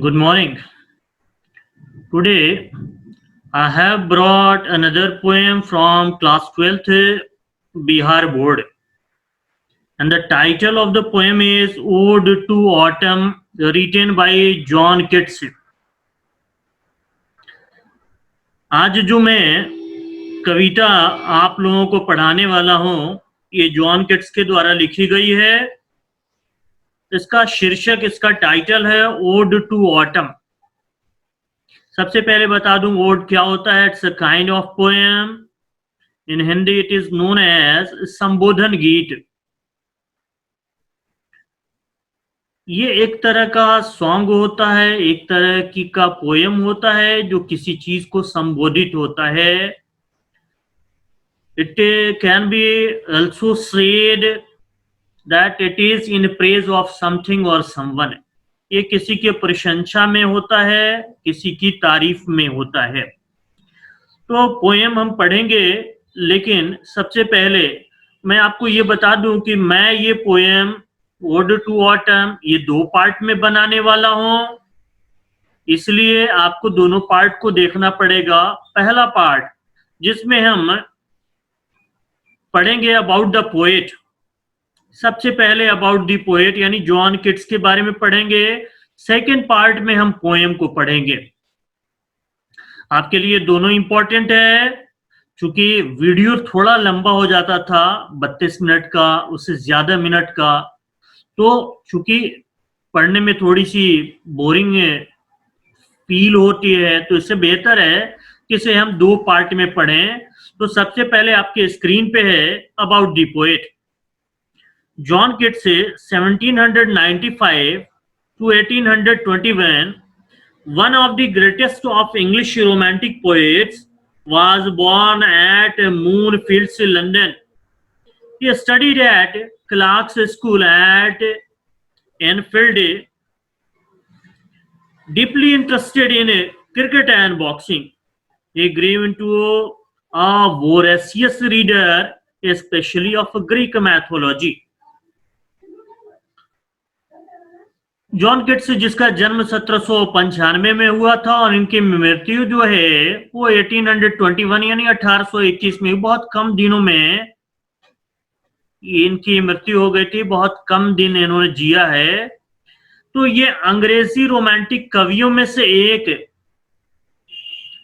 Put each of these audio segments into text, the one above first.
Good morning. Today I have brought another poem from class 12th Bihar board, and the title of the poem is Ode to Autumn, written by John Keats. आज जो मैं कविता आप लोगों को पढ़ाने वाला हूं, ये जॉन केट्स के द्वारा लिखी गई है। इसका शीर्षक, इसका टाइटल है ओड टू ऑटम। सबसे पहले बता दूं ओड क्या होता है। It's a kind of poem. In Hindi it is known as संबोधन गीत। ये एक तरह का सॉन्ग होता है, एक तरह की का पोएम होता है जो किसी चीज को संबोधित होता है। It can be also said that it is in praise of something और समवन। ये किसी के प्रशंसा में होता है, किसी की तारीफ में होता है। तो पोएम हम पढ़ेंगे, लेकिन सबसे पहले मैं आपको ये बता दूं कि मैं ये पोएम ओड टू ऑटम ये 2 पार्ट में बनाने वाला हूं, इसलिए आपको दोनों पार्ट को देखना पड़ेगा। पहला पार्ट जिसमें हम पढ़ेंगे अबाउट द पोएट। सबसे पहले अबाउट द पोएट यानी जॉन किट्स के बारे में पढ़ेंगे। सेकंड पार्ट में हम पोएम को पढ़ेंगे। आपके लिए दोनों इंपॉर्टेंट है, क्योंकि वीडियो थोड़ा लंबा हो जाता था, 32 मिनट का, उससे ज्यादा मिनट का। तो चूंकि पढ़ने में थोड़ी सी बोरिंग फील होती है, तो इससे बेहतर है कि इसे हम 2 पार्ट में पढ़ें। तो सबसे पहले आपके स्क्रीन पे है about the poet. John Keats 1795 to 1821, one of the greatest of English romantic poets, was born at Moorfields, London. He studied at Clark's School at Enfield, deeply interested in cricket and boxing. He grew into a voracious reader, especially of Greek mythology. John Keats जिसका जन्म 1795 में हुआ था और इनकी मृत्यु जो है वो 1821 यानी 1821 में, बहुत कम दिनों में इनकी मृत्यु हो गई थी। बहुत कम दिन इन्होंने जिया है। तो ये अंग्रेजी रोमांटिक कवियों में से एक,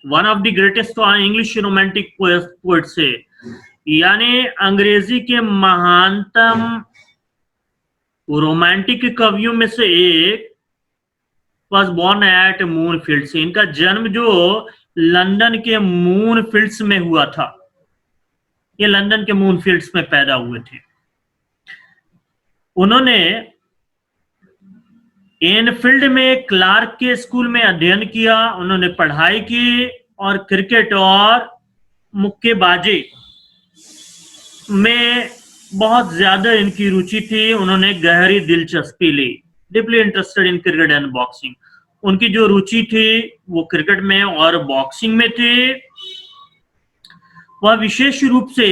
one of the greatest English romantic poets है, यानी अंग्रेजी के महानतम रोमांटिक कवियों में से एक। Was born at Moonfields. इनका जन्म जो लंदन के मूनफील्ड्स में हुआ था। ये लंदन के मूनफील्ड्स में पैदा हुए थे। उन्होंने एनफील्ड में क्लार्क के स्कूल में अध्ययन किया, उन्होंने पढ़ाई की और क्रिकेट और मुक्केबाजी में बहुत ज्यादा इनकी रुचि थी। उन्होंने गहरी दिलचस्पी ली, deeply interested in cricket and boxing. उनकी जो रुचि थी वो क्रिकेट में और बॉक्सिंग में थी। वह विशेष रूप से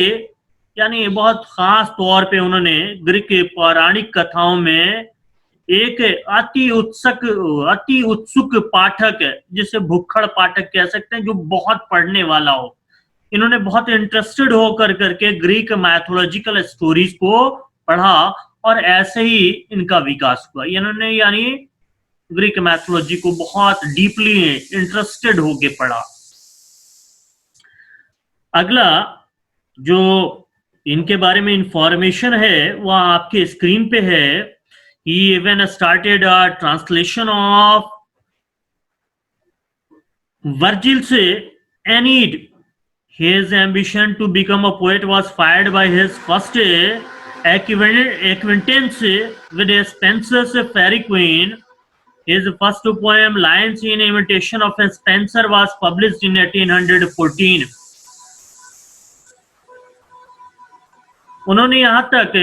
यानी बहुत खास तौर पे उन्होंने ग्रीक पौराणिक कथाओं में एक अति उत्सुक पाठक, जिसे भुक्खड़ पाठक कह सकते हैं, जो बहुत पढ़ने वाला हो। इन्होंने बहुत इंटरेस्टेड होकर करके ग्रीक मैथोलॉजिकल स्टोरीज को पढ़ा और ऐसे ही इनका विकास हुआ। इन्होंने यानी ग्रीक मैथोलॉजी को बहुत डीपली इंटरेस्टेड होके पढ़ा। अगला जो इनके बारे में इंफॉर्मेशन है वह आपके स्क्रीन पे है। He even started a translation of Virgil's Aeneid. His ambition to become a poet was fired by his first acquaintance with Spenser's Faerie Queene. His first poem, Lines in Imitation of Spenser, was published in 1814. उन्होंने यहाँ तक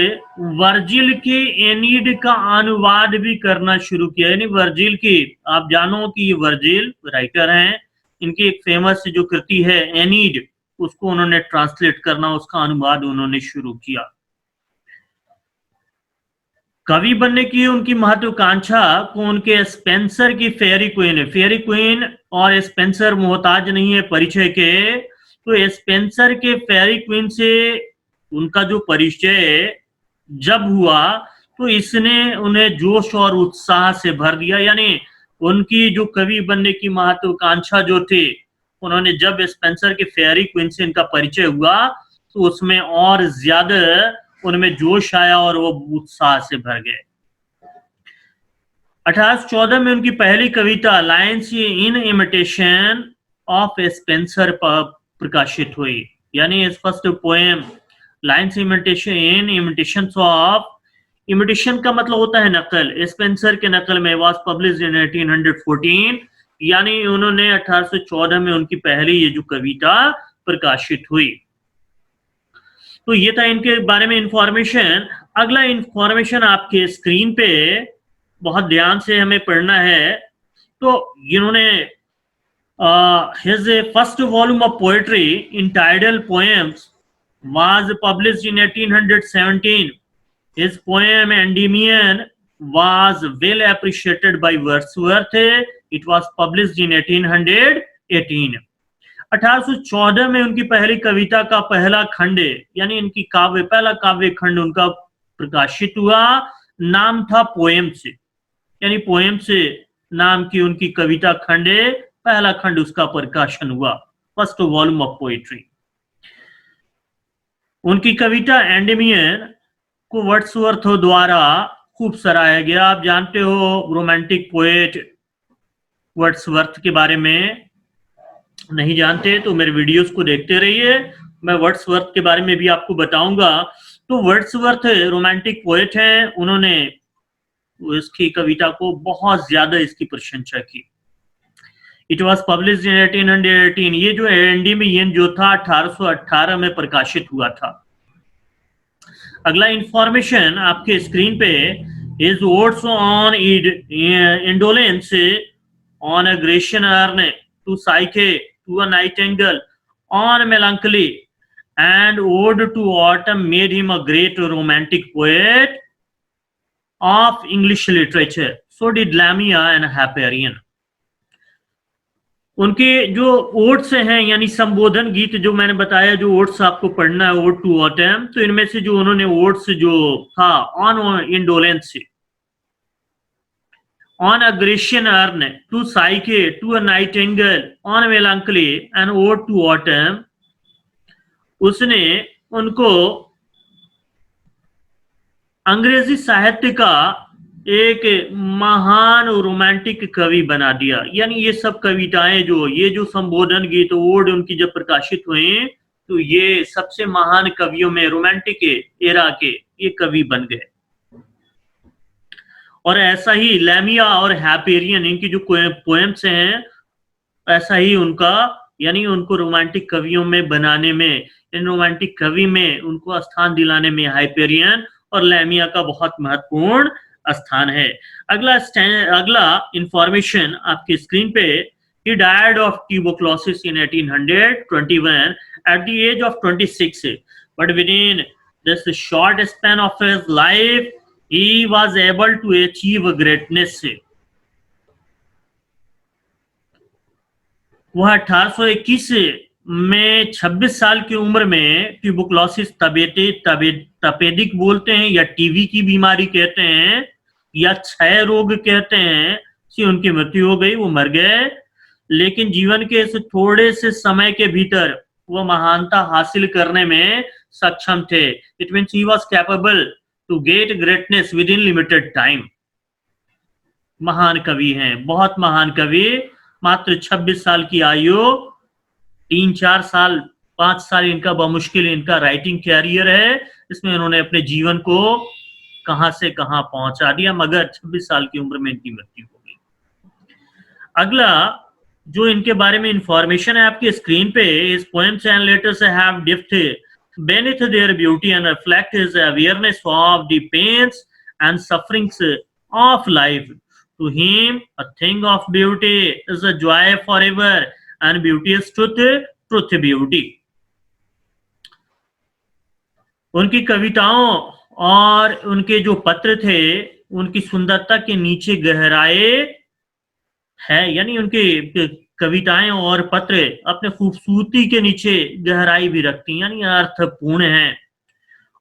Virgil की एनीड का अनुवाद भी करना शुरू किया। यानी वर्जिल की, आप जानो कि ये वर्जिल राइटर हैं, इनकी एक फेमस जो कृति है एनीड, उसको उन्होंने ट्रांसलेट करना, उसका अनुवाद उन्होंने शुरू किया। कवि बनने की उनकी महत्वाकांक्षा को उनके स्पेंसर की फेयरी क्वीन और स्पेंसर मोहताज नहीं है परिचय के, तो स्पेंसर के फेयरी क्वीन से उनका जो परिचय जब हुआ तो इसने उन्हें जोश और उत्साह से भर दिया। यानी उनकी जो कवि बनने की महत्वाकांक्षा जो थी, उन्होंने जब स्पेंसर के फेयरी क्वीन से इनका परिचय हुआ तो उसमें और ज्यादा उनमें जोश आया और वो उत्साह से भर गए। 1814 में उनकी पहली कविता lines in imitation of Spenser प्रकाशित हुई। यानी इस first poem lines in imitation of, imitation का मतलब होता है नकल, स्पेंसर के नकल में वाज पब्लिश्ड इन 1814। यानी उन्होंने 1814 में उनकी पहली ये जो कविता प्रकाशित हुई। तो ये था इनके बारे में इंफॉर्मेशन। अगला इंफॉर्मेशन आपके स्क्रीन पे बहुत ध्यान से हमें पढ़ना है। तो इन्होंने his first volume of poetry entitled Poems was published in 1817. His poem Endymion was well appreciated by Wordsworth. It was published in 1818. 1814 में उनकी पहली कविता का पहला खंड, यानी इनकी पहला काव्य खंड उनका प्रकाशित हुआ। नाम था पोएम से, यानी पोएम से नाम की उनकी कविता खंड, पहला खंड उसका प्रकाशन हुआ, फर्स्ट वॉल्यूम ऑफ पोएट्री। उनकी कविता एंडेमियन को वर्ड्सवर्थ द्वारा खूब सराहा गया। आप जानते हो रोमांटिक पोएट वर्ड्सवर्थ के बारे में, नहीं जानते तो मेरे वीडियोस को देखते रहिए, मैं वर्ड्सवर्थ के बारे में भी आपको बताऊंगा। तो वर्ड्सवर्थ रोमांटिक पोएट हैं, उन्होंने इसकी कविता को बहुत ज्यादा इसकी प्रशंसा की। It was publish in 1818। ये जो एंडेमियन जो था 1818 में प्रकाशित हुआ था। अगला इंफॉर्मेशन आपके स्क्रीन पे, is words on indolence, on a Grecian urn, to Psyche, to a nightingale, on melancholy and ode to autumn made him a great romantic poet of English literature. So did Lamia and Hyperion. उनके जो odds हैं, यानी संबोधन गीत जो मैंने बताया, जो ओड्स आपको पढ़ना है, ओड टू ऑटम, तो इनमें से जो उन्होंने ओड्स जो था on indolence, on a Grecian urn, to Psyche, to a nightingale, on melancholy and ode to autumn, उसने उनको अंग्रेजी साहित्य का एक महान रोमांटिक कवि बना दिया। यानी ये सब कविताएं ये जो संबोधन गीत ओड उनकी जब प्रकाशित हुए तो ये सबसे महान कवियों में रोमांटिक एरा के ये कवि बन गए। और ऐसा ही लैमिया और हैपेरियन, इनकी जो पोएम्स हैं, ऐसा ही उनका, यानी उनको रोमांटिक कवियों में बनाने में, इन रोमांटिक कवि में उनको स्थान दिलाने में हाइपेरियन और लैमिया का बहुत महत्वपूर्ण स्थान है। अगला इंफॉर्मेशन आपकी स्क्रीन पे, he died of tuberculosis in 1821 at the age of 26, but within this short span of his life he was able to achieve greatness. वह 1821 में 26 साल की उम्र में ट्यूबरकुलोसिस, तपेदिक बोलते हैं या टीबी की बीमारी कहते हैं या क्षय रोग कहते हैं, से उनकी मृत्यु हो गई, वो मर गए। लेकिन जीवन के इस थोड़े से समय के भीतर वो महानता हासिल करने में सक्षम थे। It means he was capable to get greatness within limited time. महान कवि हैं, बहुत महान कवि। मात्र 26 साल की आयु, 3-4 साल 5 साल इनका बमुश्किल इनका राइटिंग कैरियर है, इसमें उन्होंने अपने जीवन को कहां से कहां पहुंचा दिया, मगर 26 साल की उम्र में इनकी मृत्यु हो गई। अगला जो इनके बारे में इंफॉर्मेशन है आपके स्क्रीन पे, इस poems and letters have depth beneath their beauty and reflect his awareness of the pains and sufferings of life. To him, a thing of beauty is a joy forever, and beauty is truth, truth beauty. उनकी कविताओं और उनके जो पत्र थे उनकी सुंदरता के नीचे गहराई है, यानी उनके कविताएं और पत्र अपने खूबसूरती के नीचे गहराई भी रखती हैं, यानी अर्थपूर्ण हैं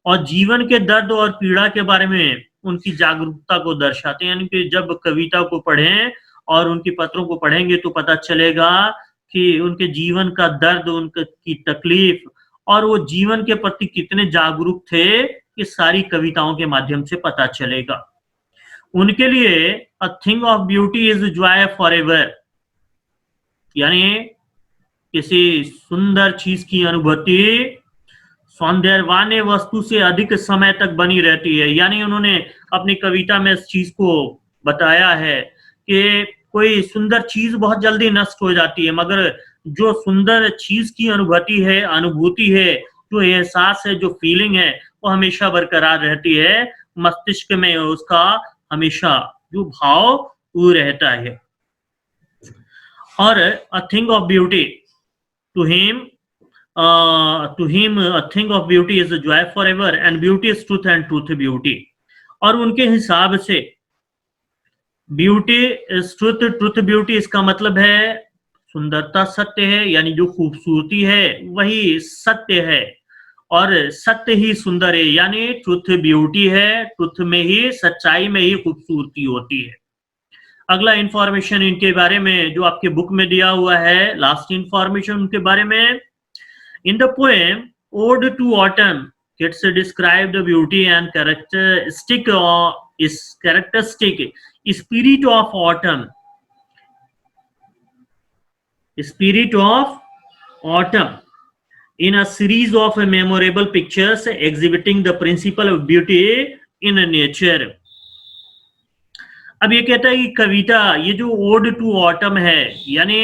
और जीवन के दर्द और पीड़ा के बारे में उनकी जागरूकता को दर्शाते हैं। यानी कि जब कविता को पढ़ें और उनकी पत्रों को पढ़ेंगे तो पता चलेगा कि उनके जीवन का दर्द, उनकी तकलीफ और वो जीवन के प्रति कितने जागरूक थे, ये सारी कविताओं के माध्यम से पता चलेगा। उनके लिए अ thing of beauty is Joy forever, यानी किसी सुंदर चीज की अनुभूति सौंदर्यवान वस्तु से अधिक समय तक बनी रहती है। यानी उन्होंने अपनी कविता में इस चीज को बताया है कि कोई सुंदर चीज बहुत जल्दी नष्ट हो जाती है, मगर जो सुंदर चीज की अनुभूति है, जो एहसास है, जो फीलिंग है, वो हमेशा बरकरार रहती है। मस्तिष्क में उसका हमेशा जो भाव वो रहता है। और a thing of beauty to him a thing of beauty is a joy forever and beauty is truth and truth beauty। और उनके हिसाब से beauty is truth, truth beauty, इसका मतलब है सुंदरता सत्य है, यानी जो खूबसूरती है वही सत्य है और सत्य ही सुंदर है, यानी ट्रुथ ब्यूटी है, ट्रुथ में ही, सच्चाई में ही खूबसूरती होती है। अगला इंफॉर्मेशन इनके बारे में जो आपके बुक में दिया हुआ है, लास्ट इंफॉर्मेशन उनके बारे में। In the poem Ode to Autumn, Keats described the beauty and characteristic spirit of autumn. Spirit of autumn in a series of memorable pictures exhibiting the principle of beauty in nature। अब ये कहता है कि कविता, ये जो odd to autumn है, यानी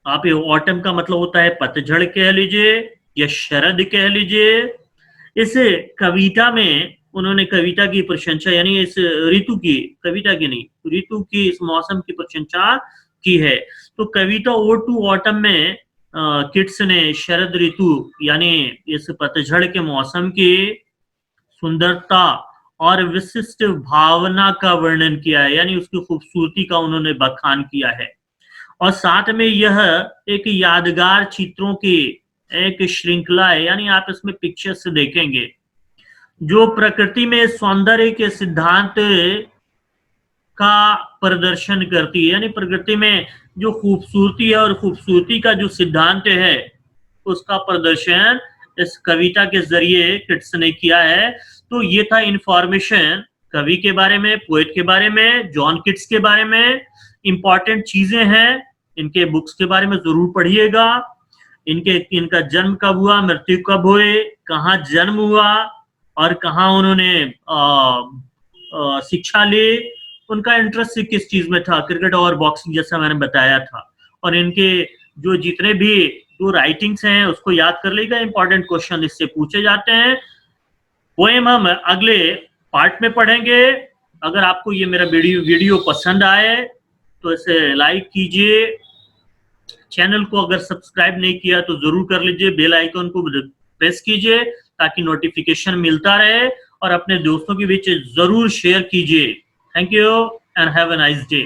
आप ये ऑटम का मतलब होता है पतझड़ कह लीजिए या शरद कह लीजिए। इस कविता में उन्होंने कविता की प्रशंसा, यानी इस ऋतु की, कविता की नहीं, ऋतु की, इस मौसम की प्रशंसा की है। तो कविता ओड टू ऑटम में किट्स ने शरद ऋतु यानी इस पतझड़ के मौसम की सुंदरता और विशिष्ट भावना का वर्णन किया है, यानी उसकी खूबसूरती का उन्होंने बखान किया है। और साथ में यह एक यादगार चित्रों की एक श्रृंखला है, यानी आप इसमें पिक्चर्स देखेंगे जो प्रकृति में सौंदर्य के सिद्धांत का प्रदर्शन करती है, यानी प्रकृति में जो खूबसूरती है और खूबसूरती का जो सिद्धांत है उसका प्रदर्शन इस कविता के जरिए किट्स ने किया है। तो ये था इंफॉर्मेशन कवि के बारे में, पोएट के बारे में, जॉन किट्स के बारे में। इंपॉर्टेंट चीजें हैं, इनके बुक्स के बारे में जरूर पढ़िएगा। इनका जन्म कब हुआ, मृत्यु कब हुए, कहाँ जन्म हुआ और कहाँ उन्होंने शिक्षा ली, उनका इंटरेस्ट किस चीज में था, क्रिकेट और बॉक्सिंग जैसा मैंने बताया था। और इनके जो जितने भी जो राइटिंग्स हैं उसको याद कर लीजिएगा, इंपॉर्टेंट क्वेश्चन इससे पूछे जाते हैं। पोएम हम अगले पार्ट में पढ़ेंगे। अगर आपको ये मेरा वीडियो पसंद आए तो इसे लाइक कीजिए, चैनल को अगर सब्सक्राइब नहीं किया तो जरूर कर लीजिए, बेल आइकन को प्रेस कीजिए ताकि नोटिफिकेशन मिलता रहे और अपने दोस्तों के बीच जरूर शेयर कीजिए। Thank you and have a nice day.